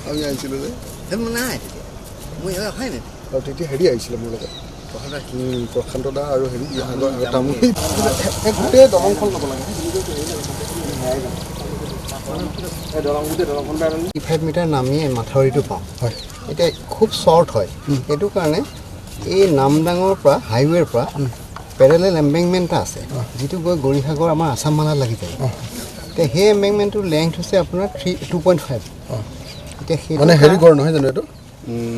আমি আহিছিলোঁ যে নাই মই অহাই নাই আৰু তেতিয়া হেৰি আহিছিলে মোৰ লগত প্ৰশান্ত দা আৰু হেৰি তামোল গোটেই দলংখন ল'ব লাগে 5 মিটাৰ নামিয়ে মাথাউৰিটো পাওঁ হয় এতিয়া খুব শ্বৰ্ট হয় সেইটো কাৰণে এই নামডাঙৰ পৰা হাইৱেৰ পৰা পেৰেলেল এম্বেংমেণ্ট এটা আছে যিটো গৈ গৌৰীসাগৰ আমাৰ আছাম মালাত লাগি যায় এতিয়া সেই এম্বেংমেণ্টটোৰ লেংথ হৈছে আপোনাৰ 2.5 এতিয়া সেই মানে হেৰি গড় নহয় জানো এইটো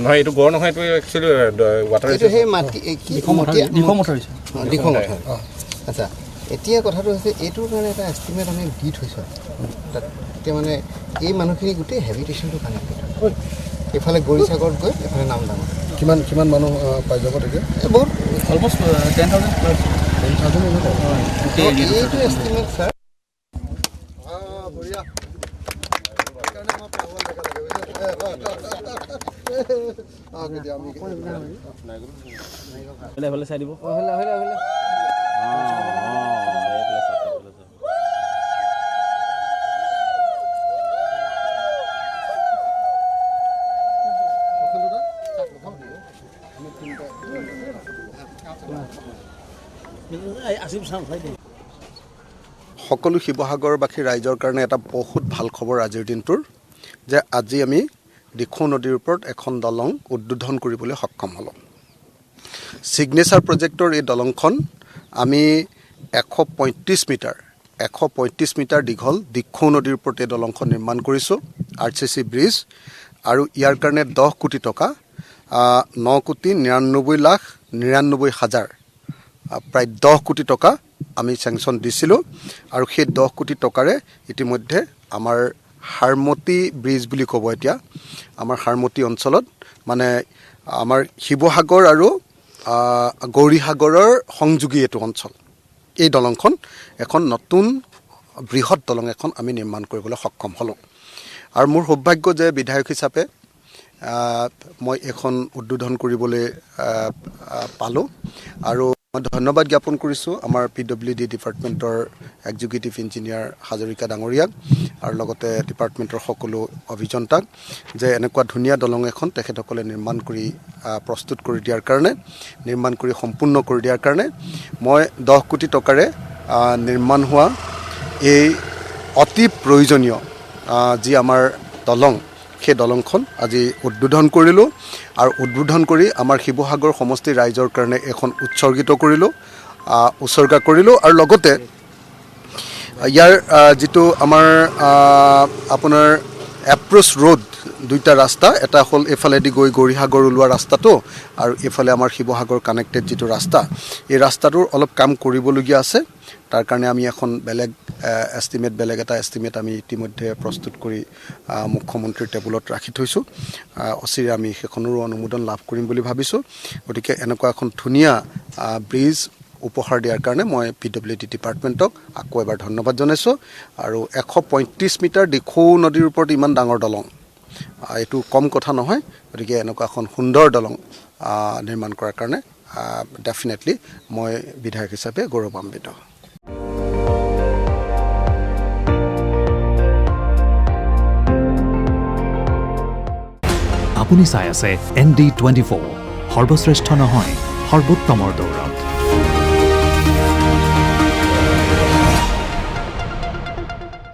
নহয় এইটো গড় নহয় এইটো একচুৱেলি ৱাটাৰ এইটো সেই মাটি দিখৌ মথাউৰি আচ্ছা এতিয়া কথাটো হৈছে এইটোৰ কাৰণে এটা এষ্টিমেট আমি দি থৈছোঁ তাত এতিয়া মানে এই মানুহখিনি গোটেই হেবিটেশ্যনটো কানেক্টেড হয় এইফালে গৌৰীসাগৰত গৈ এইফালে নামডাঙৰ কিমান মানুহ পাই যাব তেতিয়া বহুত অলমষ্ট 10,000 প্লাছ 10,000 এইটো এষ্টিমেট ছাৰ বঢ়িয়া চাই দিব সকলো শিৱসাগৰবাসী ৰাইজৰ কাৰণে এটা বহুত ভাল খবৰ আজিৰ দিনটোৰ যে আজি আমি দিখৌ নদীৰ ওপৰত এখন দলং উদ্বোধন কৰিবলৈ সক্ষম হ'লোঁ ছিগনেচাৰ প্ৰজেক্টৰ এই দলংখন আমি 135 মিটাৰ দীঘল দিখৌ নদীৰ ওপৰত এই দলংখন নিৰ্মাণ কৰিছোঁ RCC ব্ৰিজ আৰু ইয়াৰ কাৰণে 10 কোটি টকা 9,99,99,000 প্ৰায় 10 কোটি টকা আমি চেংচন দিছিলোঁ আৰু সেই 10 কোটি টকাৰে ইতিমধ্যে আমাৰ হাৰমতি ব্ৰিজ বুলি ক'ব এতিয়া আমাৰ হাৰমতি অঞ্চলত মানে আমাৰ শিৱসাগৰ আৰু গৌৰীসাগৰৰ সংযোগী এইটো অঞ্চল এই দলংখন এখন নতুন বৃহৎ দলং এখন আমি নিৰ্মাণ কৰিবলৈ সক্ষম হ'লোঁ আৰু মোৰ সৌভাগ্য যে বিধায়ক হিচাপে মই এখন উদ্বোধন কৰিবলৈ পালোঁ আৰু মই ধন্যবাদ জ্ঞাপন কৰিছোঁ আমাৰ PWD ডিপাৰ্টমেণ্টৰ এক্সিকিউটিভ ইঞ্জিনিয়াৰ হাজৰিকা ডাঙৰীয়াক আৰু লগতে ডিপাৰ্টমেণ্টৰ সকলো অভিযন্তাক যে এনেকুৱা ধুনীয়া দলং এখন তেখেতসকলে নিৰ্মাণ কৰি প্ৰস্তুত কৰি দিয়াৰ কাৰণে নিৰ্মাণ কৰি সম্পূৰ্ণ কৰি দিয়াৰ কাৰণে মই 10 কোটি টকাৰে নিৰ্মাণ হোৱা এই অতি প্ৰয়োজনীয় যি আমাৰ দলং সেই দলংখন আজি উদ্বোধন কৰিলোঁ আৰু উদ্বোধন কৰি আমাৰ শিৱসাগৰ সমষ্টিৰ ৰাইজৰ কাৰণে এখন উৎসৰ্গা কৰিলোঁ আৰু লগতে ইয়াৰ যিটো আমাৰ আপোনাৰ এপ্ৰ'চ ৰোড দুইটা ৰাস্তা এটা হ'ল এইফালেদি গৈ গৌৰীসাগৰ ওলোৱা ৰাস্তাটো আৰু এইফালে আমাৰ শিৱসাগৰ কানেক্টেড যিটো ৰাস্তা এই ৰাস্তাটোৰ অলপ কাম কৰিবলগীয়া আছে তাৰ কাৰণে আমি এখন বেলেগ এটা এষ্টিমেট আমি ইতিমধ্যে প্ৰস্তুত কৰি মুখ্যমন্ত্ৰীৰ টেবুলত ৰাখি থৈছোঁ অচিৰে আমি সেইখনৰো অনুমোদন লাভ কৰিম বুলি ভাবিছোঁ গতিকে এনেকুৱা এখন ধুনীয়া ব্ৰিজ উপহাৰ দিয়াৰ কাৰণে মই PWD ডিপাৰ্টমেণ্টক আকৌ এবাৰ ধন্যবাদ জনাইছোঁ আৰু 135 মিটাৰ দিখৌ নদীৰ ওপৰত ইমান ডাঙৰ দলং এইটো কম কথা নহয় গতিকে এনেকুৱা এখন সুন্দৰ দলং নিৰ্মাণ কৰাৰ কাৰণে ডেফিনেটলি মই বিধায়ক হিচাপে গৌৰৱান্বিত আপুনি চাই আছে ND24 সৰ্বশ্ৰেষ্ঠ নহয় সৰ্বোত্তমৰ দৌৰ